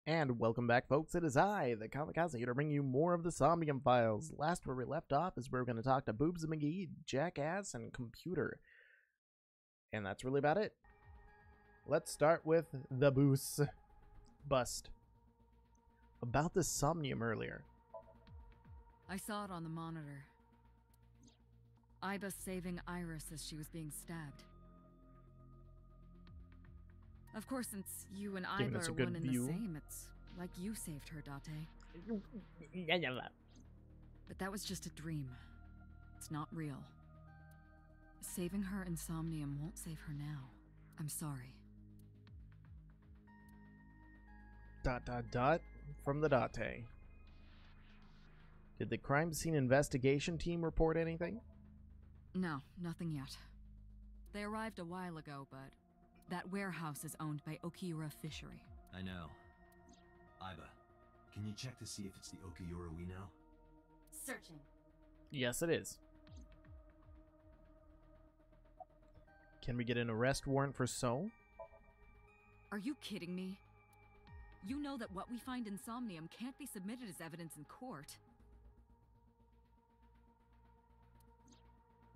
And welcome back, folks. It is I, the Kamikaze, here to bring you more of the Somnium Files. Last where we left off is where we're going to talk to Boobs and McGee, Jackass, and Computer. And that's really about it. Let's start with the bust. About the Somnium earlier. I saw it on the monitor. Iba saving Iris as she was being stabbed. Of course, since you and Iba are one and the same, it's like you saved her, Date. But that was just a dream. It's not real. Saving her in Somnium won't save her now. I'm sorry. ... From the Date. Did the crime scene investigation team report anything? No, nothing yet. They arrived a while ago, but that warehouse is owned by Okiura Fishery. I know. Iba, can you check to see if it's the Okiura we know? Searching. Yes, it is. Can we get an arrest warrant for So? Are you kidding me? You know that what we find in Somnium can't be submitted as evidence in court.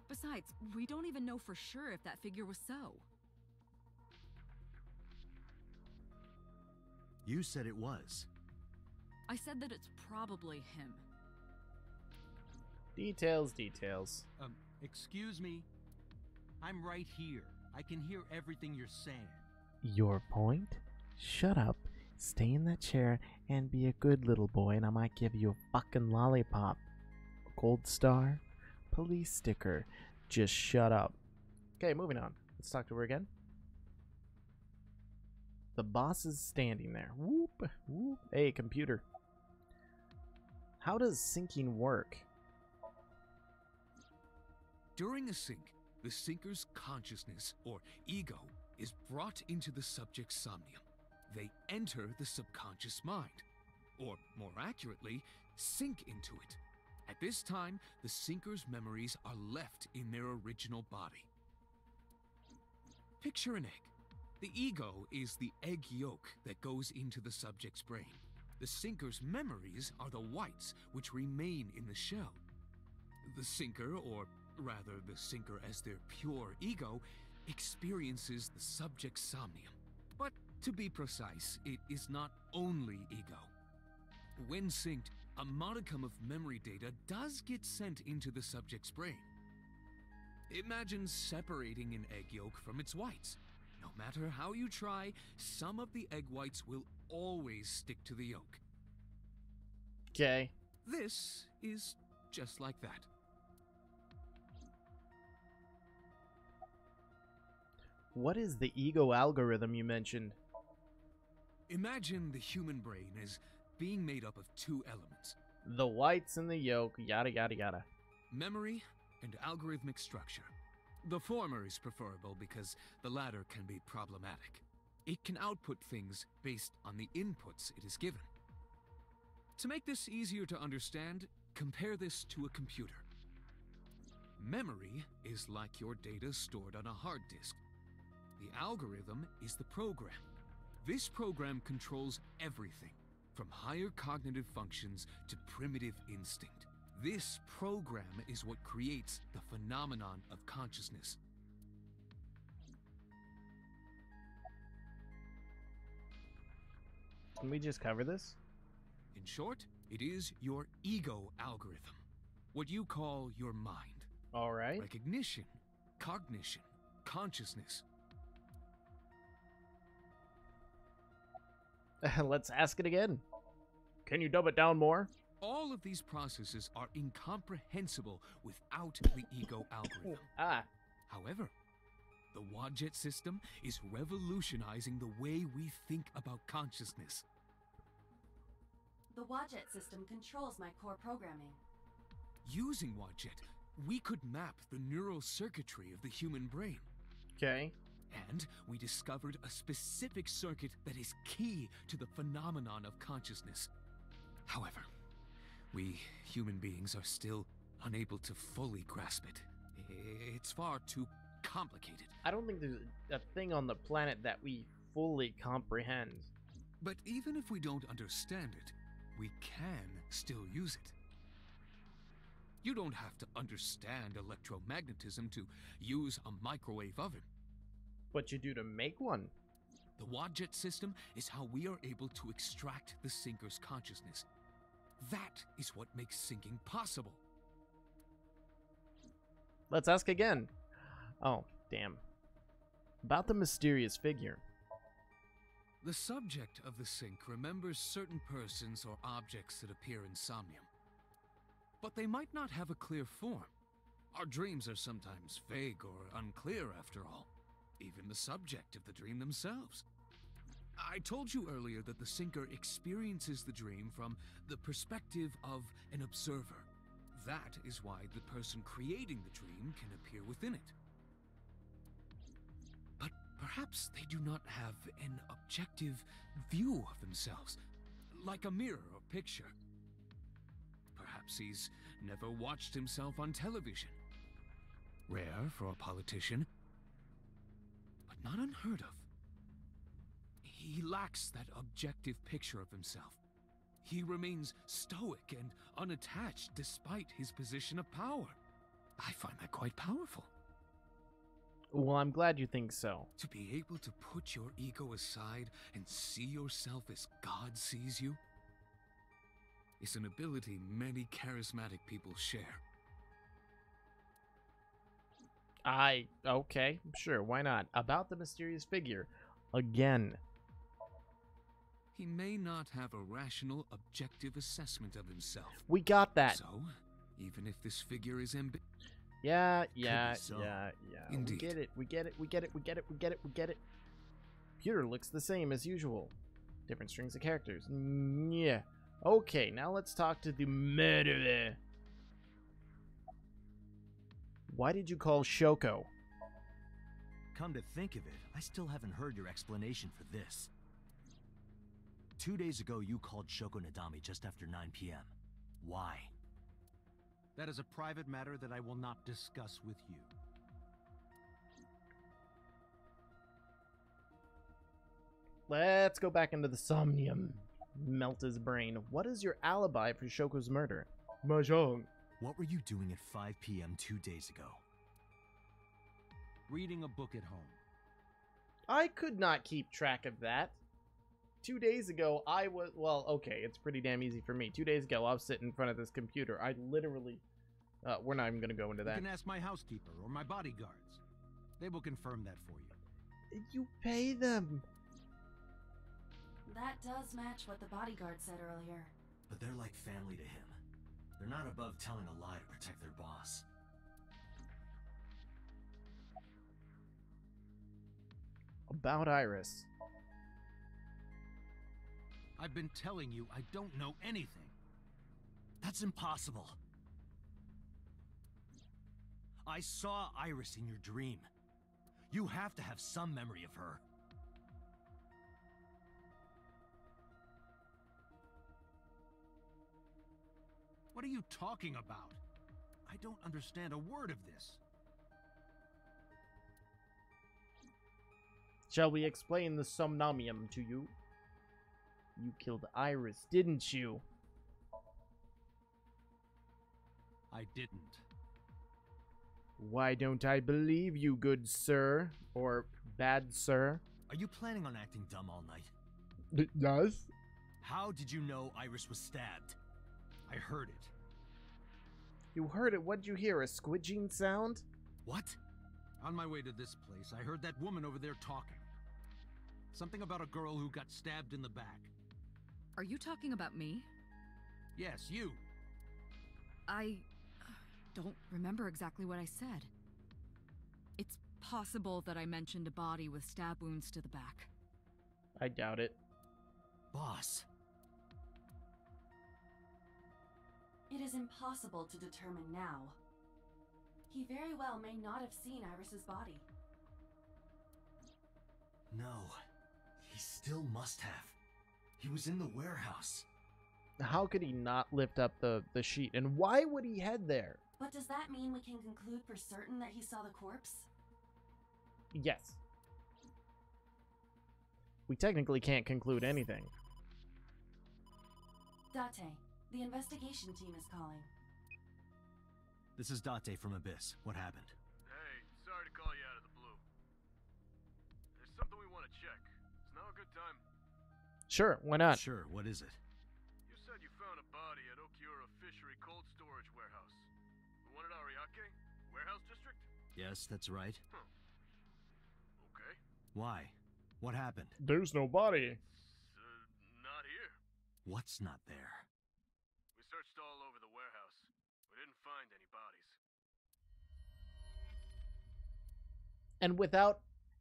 Besides, we don't even know for sure if that figure was So. You said it was. I said that it's probably him. Details. Excuse me? I'm right here. I can hear everything you're saying. Your point? Shut up, stay in that chair, and be a good little boy, and I might give you a fucking lollipop. A gold star? Police sticker. Just shut up. Okay, moving on. Let's talk to her again. The boss is standing there. Whoop, whoop. Hey, computer. How does syncing work? During a sync, the syncer's consciousness, or ego, is brought into the subject's somnium. They enter the subconscious mind, or more accurately, sink into it. At this time, the syncer's memories are left in their original body. Picture an egg. The ego is the egg yolk that goes into the subject's brain. The syncer's memories are the whites, which remain in the shell. The syncer, or rather the syncer as their pure ego, experiences the subject's somnium. But to be precise, it is not only ego. When synced, a modicum of memory data does get sent into the subject's brain. Imagine separating an egg yolk from its whites. No matter how you try, some of the egg whites will always stick to the yolk. Okay. This is just like that. What is the ego algorithm you mentioned? Imagine the human brain as being made up of two elements: The whites and the yolk, yada yada yada. memory and algorithmic structure. The former is preferable because the latter can be problematic. It can output things based on the inputs it is given. To make this easier to understand, compare this to a computer. Memory is like your data stored on a hard disk. The algorithm is the program. This program controls everything, from higher cognitive functions to primitive instinct. This program is what creates the phenomenon of consciousness. Can we just cover this? In short, it is your ego algorithm, what you call your mind. All right. Recognition, cognition, consciousness. Let's ask it again. Can you dumb it down more? All of these processes are incomprehensible without the ego algorithm. However, the Wadjet system is revolutionizing the way we think about consciousness. The Wadjet system controls my core programming. Using Wadjet, we could map the neural circuitry of the human brain. Okay. And we discovered a specific circuit that is key to the phenomenon of consciousness. However, we human beings are still unable to fully grasp it. It's far too complicated. I don't think there's a thing on the planet that we fully comprehend. But even if we don't understand it, we can still use it. You don't have to understand electromagnetism to use a microwave oven. What you do to make one? The Wadjet system is how we are able to extract the sinker's consciousness. That is what makes sinking possible. Let's ask again. Oh, damn. About the mysterious figure. The subject of the sync remembers certain persons or objects that appear in Somnium. But they might not have a clear form. Our dreams are sometimes vague or unclear after all. Even the subject of the dream themselves. I told you earlier that the sinker experiences the dream from the perspective of an observer. That is why the person creating the dream can appear within it. But perhaps they do not have an objective view of themselves, like a mirror or picture. Perhaps he's never watched himself on television. Rare for a politician, but not unheard of. He lacks that objective picture of himself. He remains stoic and unattached despite his position of power. I find that quite powerful. Well, I'm glad you think so. To be able to put your ego aside and see yourself as God sees you is an ability many charismatic people share. Okay, sure, why not? About the mysterious figure. Again. He may not have a rational, objective assessment of himself. We got that. So, even if this figure is Yeah. Indeed. We get it. Computer looks the same as usual. Different strings of characters. Yeah. Okay, now let's talk to the murderer. Why did you call Shoko? Come to think of it, I still haven't heard your explanation for this. 2 days ago, you called Shoko Nadami just after 9 p.m. Why? That is a private matter that I will not discuss with you. Let's go back into the Somnium. Melt his brain. What is your alibi for Shoko's murder? Mahjong. What were you doing at 5 p.m. 2 days ago? Reading a book at home. I could not keep track of that. 2 days ago, I was... Well, okay, it's pretty damn easy for me. 2 days ago, I was sitting in front of this computer. I literally... we're not even going to go into that. You can ask my housekeeper or my bodyguards. They will confirm that for you. You pay them. That does match what the bodyguard said earlier. But they're like family to him. They're not above telling a lie to protect their boss. About Iris. I've been telling you I don't know anything. That's impossible. I saw Iris in your dream. You have to have some memory of her. What are you talking about? I don't understand a word of this. Shall we explain the Somnomium to you? You killed Iris, didn't you? I didn't. Why don't I believe you, good sir? Or bad sir? Are you planning on acting dumb all night? Yes? How did you know Iris was stabbed? I heard it. You heard it. What'd you hear? A squidging sound? What? On my way to this place, I heard that woman over there talking. Something about a girl who got stabbed in the back. Are you talking about me? Yes, you. I don't remember exactly what I said. It's possible that I mentioned a body with stab wounds to the back. I doubt it. Boss. It is impossible to determine now. He very well may not have seen Iris's body. No. He still must have. He was in the warehouse. How could he not lift up the sheet? And why would he head there? But does that mean we can conclude for certain that he saw the corpse? Yes. we technically can't conclude anything. Date, the investigation team is calling. This is Date from Abyss. What happened? Hey, sorry to call you out of the blue. There's something we want to check. Is now a good time? Sure, why not? Sure, what is it? You said you found a body at Okiura Fishery Cold Storage Warehouse. The one at Ariake? Warehouse District? Yes, that's right. Okay. Why? What happened? There's no body. Not here. What's not there? We searched all over the warehouse. We didn't find any bodies. And without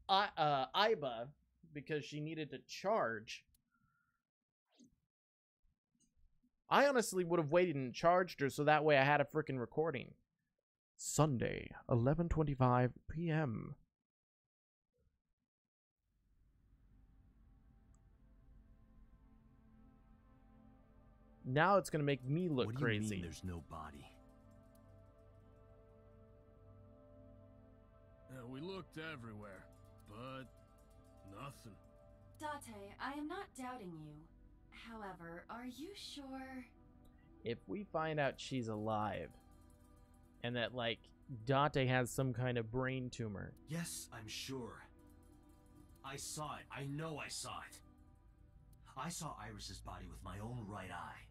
Iba, because she needed to charge, I honestly would have waited and charged her so that way I had a freaking recording. Sunday, 11:25 p.m. Now it's gonna make me look what do you crazy. mean there's no body? We looked everywhere, but nothing. Date, I am not doubting you. However, are you sure? If we find out she's alive, and that, like, Date has some kind of brain tumor. Yes, I'm sure. I saw it. I know I saw it. I saw Iris's body with my own right eye.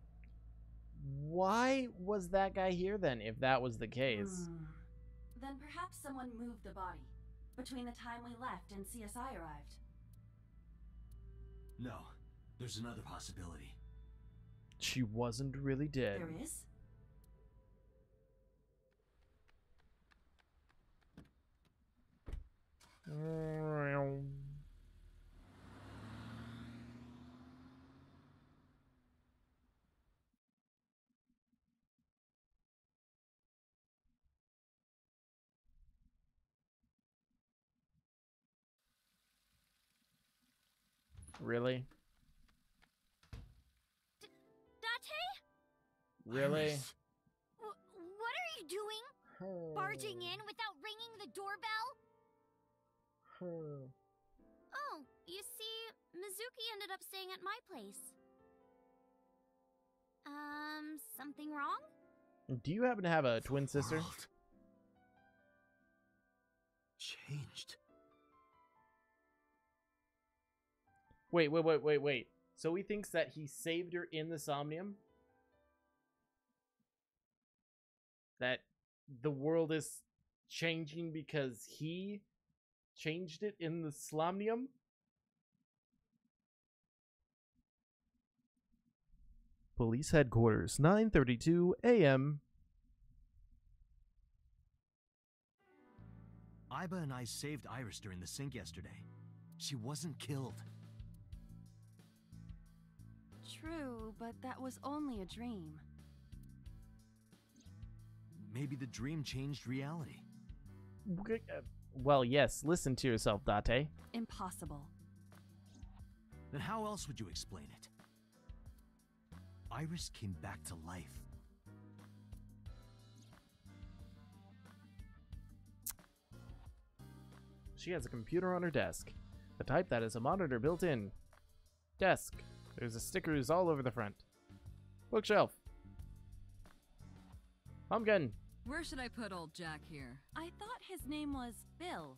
Why was that guy here then, if that was the case? Then perhaps someone moved the body between the time we left and CSI arrived. No, there's another possibility. She wasn't really dead. There is? Really? Date? Really? What are you doing? Barging in without ringing the doorbell? Oh, you see, Mizuki ended up staying at my place. Something wrong? Do you happen to have a twin sister? World changed. Wait. So he thinks that he saved her in the Somnium? That the world is changing because he changed it in the Somnium? Police headquarters, 9:32 a.m. Iba and I saved Iris during the sink yesterday. She wasn't killed. True, but that was only a dream. Maybe the dream changed reality. Well, yes, listen to yourself, Date. Impossible. Then how else would you explain it? Iris came back to life. She has a computer on her desk. The type that has a monitor built in. Desk. There's stickers all over the front. Bookshelf. Pumpkin. Where should I put old Jack here? I thought his name was Bill.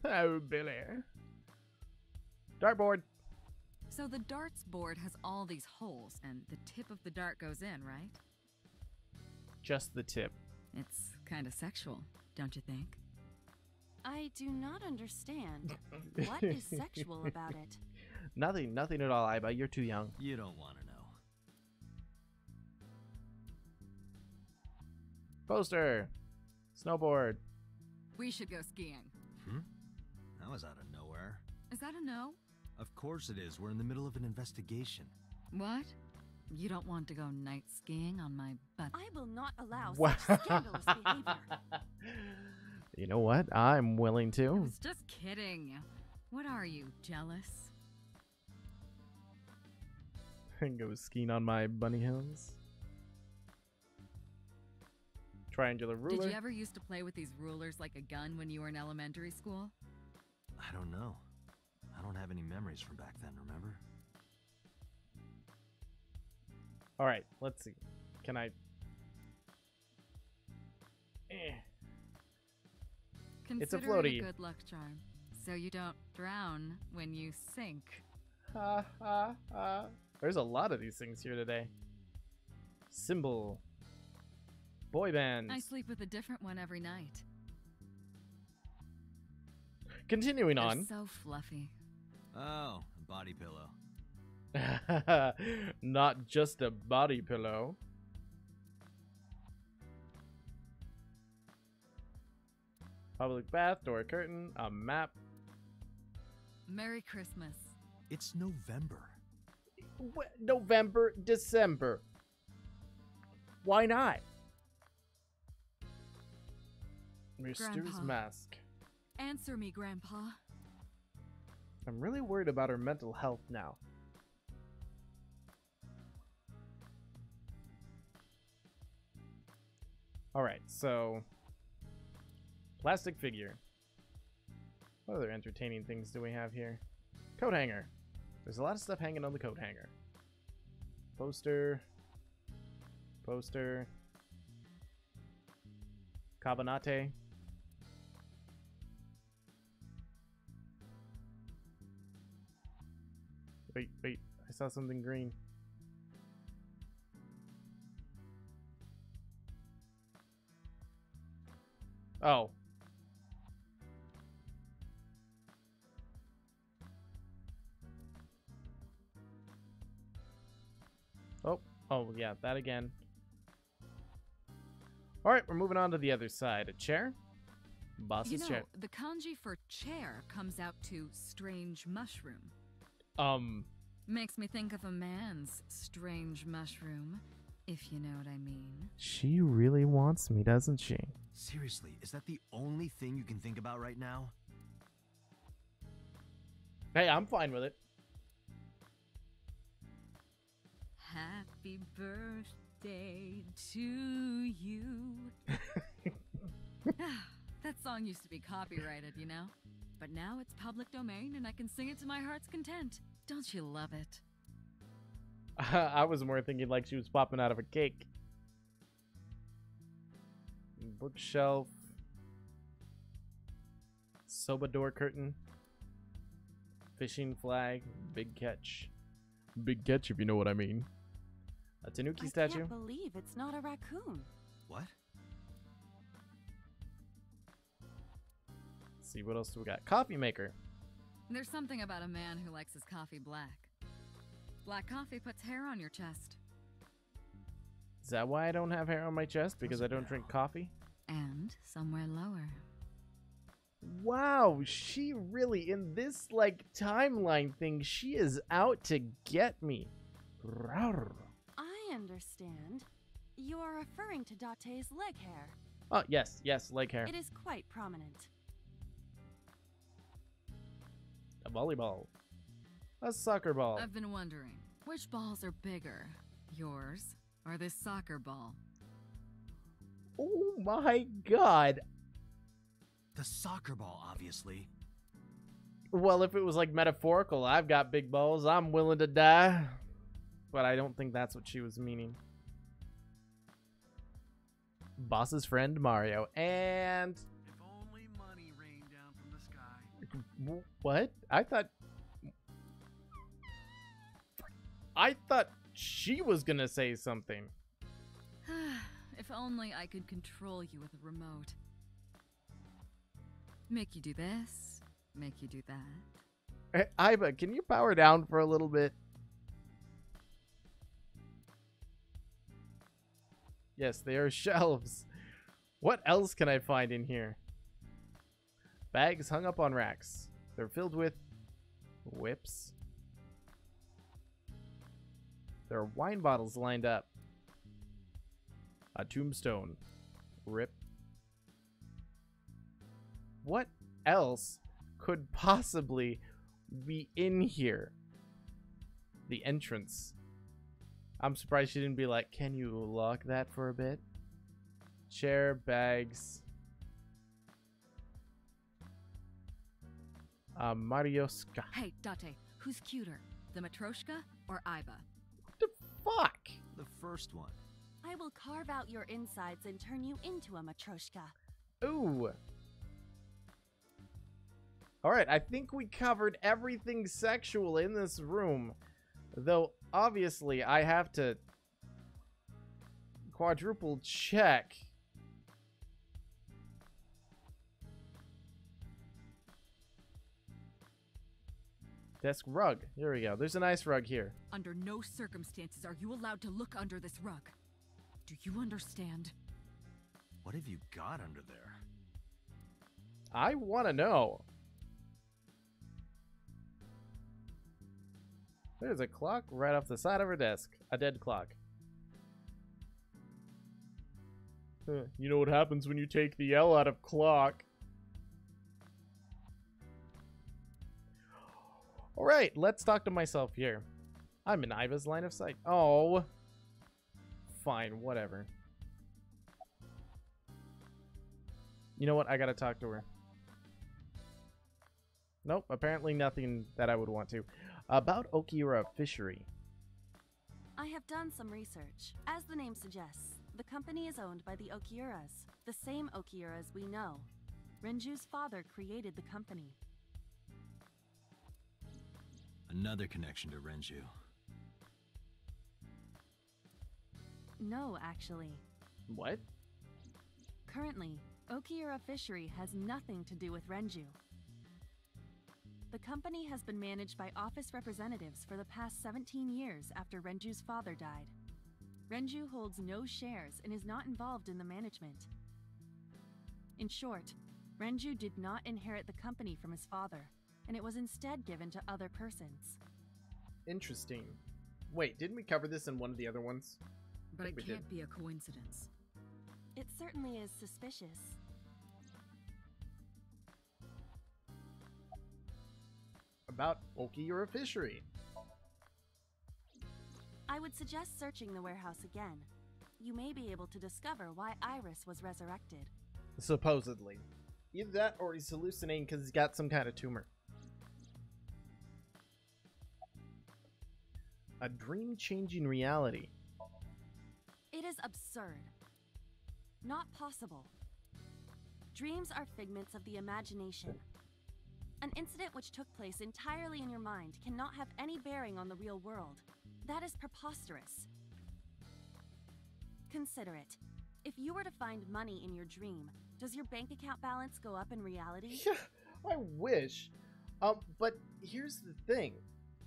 Oh, Billy. Dartboard. So the darts board has all these holes, and the tip of the dart goes in, right? Just the tip. It's kind of sexual, don't you think? I do not understand. What is sexual about it? Nothing at all, Iba. You're too young. You don't want to know. Poster. Snowboard. We should go skiing. That was out of nowhere. Is that a no? Of course it is. We're in the middle of an investigation. What? You don't want to go night skiing on my butt? I will not allow Wow. such scandalous behavior. You know what? I'm willing I to. was just kidding. What are you, jealous? Go skiing on my bunny hills. Triangular ruler. Did you ever used to play with these rulers like a gun when you were in elementary school? I don't know. don't have any memories from back then, remember? All right, let's see. Can I? It's a Consider floaty. it a good luck charm, so you don't drown when you sink. Ha ha ha. There's a lot of these things here today. Symbol. Boy bands. I sleep with a different one every night. Continuing They're on. so fluffy. Oh, a body pillow. Not just a body pillow. Public bath, door curtain, a map. Merry Christmas. It's November. November, December. Why not? Mr. Grandpa. mask. Answer me, Grandpa. I'm really worried about her mental health now. Alright, so plastic figure. What other entertaining things do we have here? Coat hanger. There's a lot of stuff hanging on the coat hanger. Poster. Poster. Cabanate. Wait, I saw something green. Oh. Oh, yeah, that again. Alright, we're moving on to the other side. A chair? Boss's chair. The kanji for chair comes out to strange mushroom. Makes me think of a man's strange mushroom, if you know what I mean. She really wants me, doesn't she? Seriously, is that the only thing you can think about right now? Hey, I'm fine with it. Happy birthday to you. That song used to be copyrighted, you know? But now it's public domain and I can sing it to my heart's content. Don't you love it? I was more thinking like she was popping out of a cake. Bookshelf. Soba door curtain. Fishing flag. Big catch. Big catch if you know what I mean. A Tanuki statue. I can't believe it's not a raccoon. What? Let's see, what else do we got? Coffee maker. There's something about a man who likes his coffee black. Black coffee puts hair on your chest. Is that why I don't have hair on my chest? Because I don't drink coffee? And somewhere lower. Wow, she really, in this, like, timeline thing, she is out to get me. Rawr. I understand. You are referring to Date's leg hair. Oh, yes, leg hair. It is quite prominent. A volleyball. A soccer ball. I've been wondering, which balls are bigger? Yours or this soccer ball? Oh my god. The soccer ball, obviously. Well, if it was like metaphorical, I've got big balls, I'm willing to die. But I don't think that's what she was meaning. Boss's friend Mario. And If only money rained down from the sky. what? I thought she was gonna say something. If only I could control you with a remote. Make you do this, make you do that. Hey, Iba, can you power down for a little bit? Yes, they are shelves. What else can I find in here? Bags hung up on racks. They're filled with whips. There are wine bottles lined up. A tombstone. Rip. What else could possibly be in here? The entrance. I'm surprised she didn't be like, can you lock that for a bit? Chair, bags. Marioska. Hey, Date, who's cuter, the Matryoshka or Iba? What the fuck? The first one. I will carve out your insides and turn you into a Matryoshka. Ooh. Alright, I think we covered everything sexual in this room. Though, obviously, I have to quadruple check. Desk rug. Here we go. There's a nice rug here. Under no circumstances are you allowed to look under this rug. Do you understand? What have you got under there? I want to know. There's a clock right off the side of her desk. A dead clock. You know what happens when you take the L out of clock. Alright, let's talk to myself here. I'm in Iva's line of sight. Oh. Fine, whatever. You know what? I gotta talk to her. Nope, apparently nothing that I would want to. About Okiura Fishery. I have done some research. As the name suggests, the company is owned by the Okiuras, the same Okiuras we know. Renju's father created the company. Another connection to Renju. No, actually. What? Currently, Okiura Fishery has nothing to do with Renju. The company has been managed by office representatives for the past 17 years after Renju's father died. Renju holds no shares and is not involved in the management. In short, Renju did not inherit the company from his father, and it was instead given to other persons. Interesting. Wait, didn't we cover this in one of the other ones? But it can't be a coincidence. It certainly is suspicious. About Okiura Fishery. I would suggest searching the warehouse again. You may be able to discover why Iris was resurrected. Supposedly. Either that or he's hallucinating because he's got some kind of tumor. A dream-changing reality. It is absurd. Not possible. Dreams are figments of the imagination. An incident which took place entirely in your mind cannot have any bearing on the real world. That is preposterous. Consider it. If you were to find money in your dream, does your bank account balance go up in reality? Yeah, I wish. But here's the thing,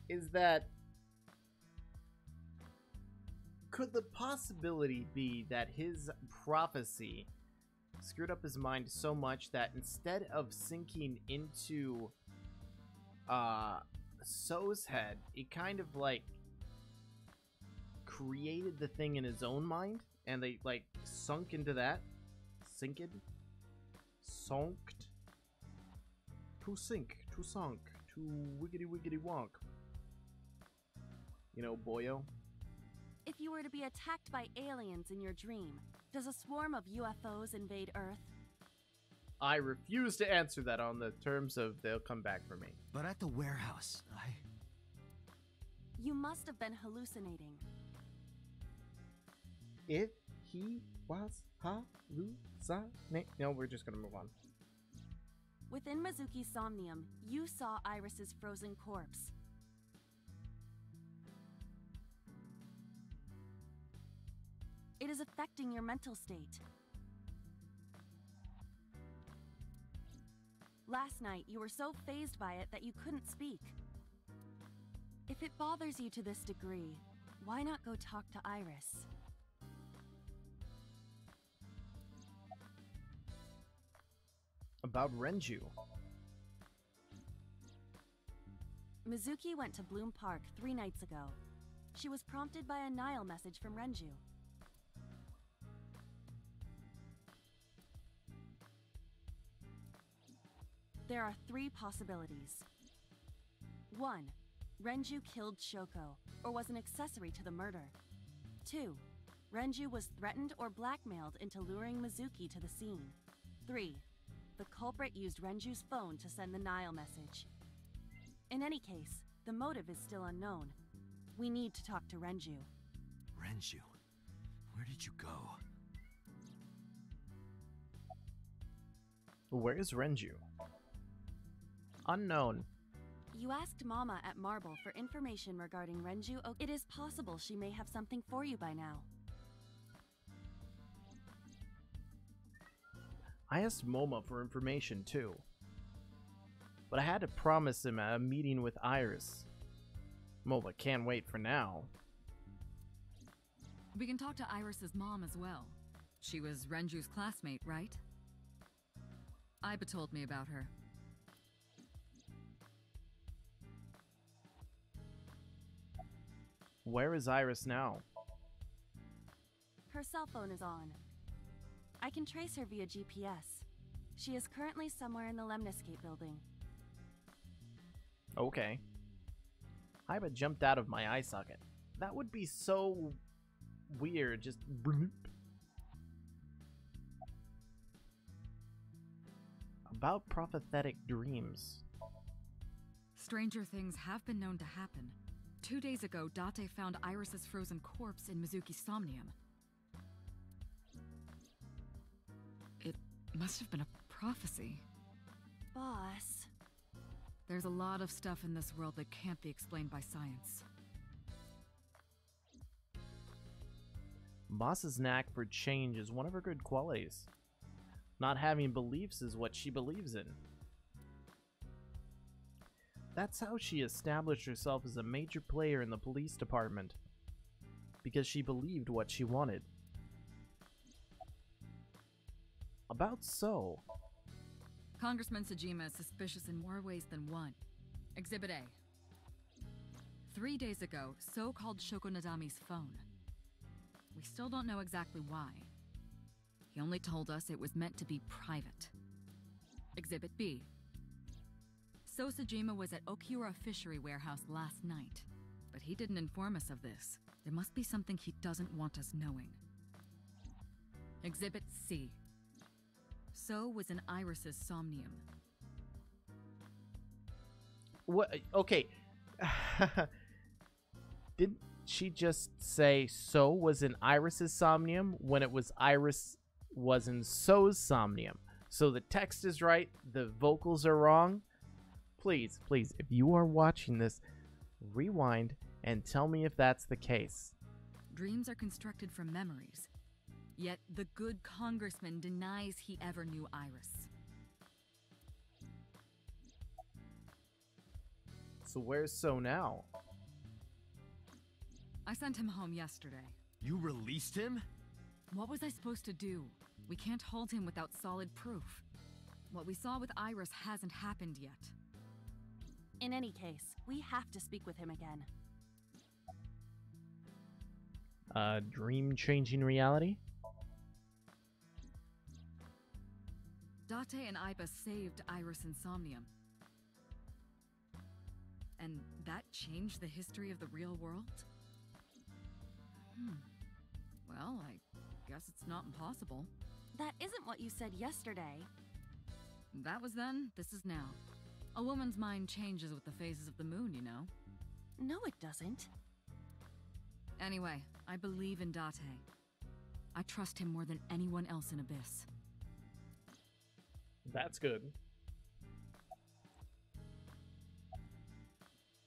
is that could the possibility be that his prophecy screwed up his mind so much that instead of sinking into So's head, he kind of like created the thing in his own mind and they like sunk into that? Sinked? Sonked? To sink, to sunk, to wiggity wiggity wonk. You know, boyo? If you were to be attacked by aliens in your dream, does a swarm of UFOs invade Earth? I refuse to answer that on the terms of they'll come back for me. But at the warehouse, You must have been hallucinating. If he was hallucinating... No, we're just gonna move on. Within Mizuki's Somnium, you saw Iris's frozen corpse. It is affecting your mental state. Last night, you were so fazed by it that you couldn't speak. If it bothers you to this degree, why not go talk to Iris? About Renju. Mizuki went to Bloom Park 3 nights ago. She was prompted by a Nile message from Renju. There are 3 possibilities. 1. Renju killed Shoko, or was an accessory to the murder. 2. Renju was threatened or blackmailed into luring Mizuki to the scene. 3. The culprit used Renju's phone to send the Nile message. In any case, the motive is still unknown. We need to talk to Renju. Renju? Where did you go? Where is Renju? Unknown. You asked Mama at Marble for information regarding Renju. It is possible she may have something for you by now. I asked Moma for information too, but I had to promise him a meeting with Iris. Moma can't wait for now. We can talk to Iris's mom as well. She was Renju's classmate, right? Iba told me about her. Where is Iris now? Her cell phone is on. I can trace her via GPS. She is currently somewhere in the Lemniscape building. Okay. Iba jumped out of my eye socket. That would be so weird, just bloop. About prophetic dreams. Stranger things have been known to happen. 2 days ago, Date found Iris's frozen corpse in Mizuki's Somnium. It must have been a prophecy. Boss. There's a lot of stuff in this world that can't be explained by science. Boss's knack for change is one of her good qualities. Not having beliefs is what she believes in. That's how she established herself as a major player in the police department, because she believed what she wanted. About So. Congressman Sejima is suspicious in more ways than one. Exhibit A. 3 days ago, So called Shoko Nadami's phone. We still don't know exactly why. He only told us it was meant to be private. Exhibit B. So Sejima was at Okiura Fishery Warehouse last night, but he didn't inform us of this. There must be something he doesn't want us knowing. Exhibit C. So was in Iris's Somnium. What? Okay. Did she just say So was in Iris's Somnium when it was Iris was in So's Somnium? So the text is right, the vocals are wrong? Please, please, if you are watching this, rewind and tell me if that's the case. Dreams are constructed from memories. Yet the good congressman denies he ever knew Iris. So where's So now? I sent him home yesterday. You released him? What was I supposed to do? We can't hold him without solid proof. What we saw with Iris hasn't happened yet. In any case, we have to speak with him again. Dream-changing reality? Date and Iba saved Iris in Somnium. And that changed the history of the real world? Well, I guess it's not impossible. That isn't what you said yesterday. That was then, this is now. A woman's mind changes with the phases of the moon, you know? No, it doesn't. Anyway, I believe in Date. I trust him more than anyone else in Abyss. That's good.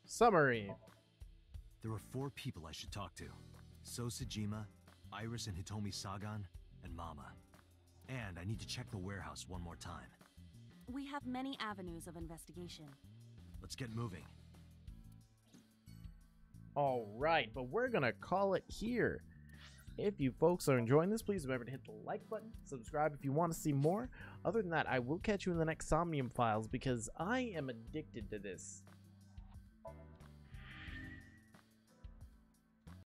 Summary. There are 4 people I should talk to. So Sejima, Iris and Hitomi Sagan, and Mama. And I need to check the warehouse one more time. We have many avenues of investigation. Let's get moving. Alright, but we're gonna call it here. If you folks are enjoying this, please remember to hit the like button, subscribe if you want to see more. Other than that, I will catch you in the next Somnium Files because I am addicted to this.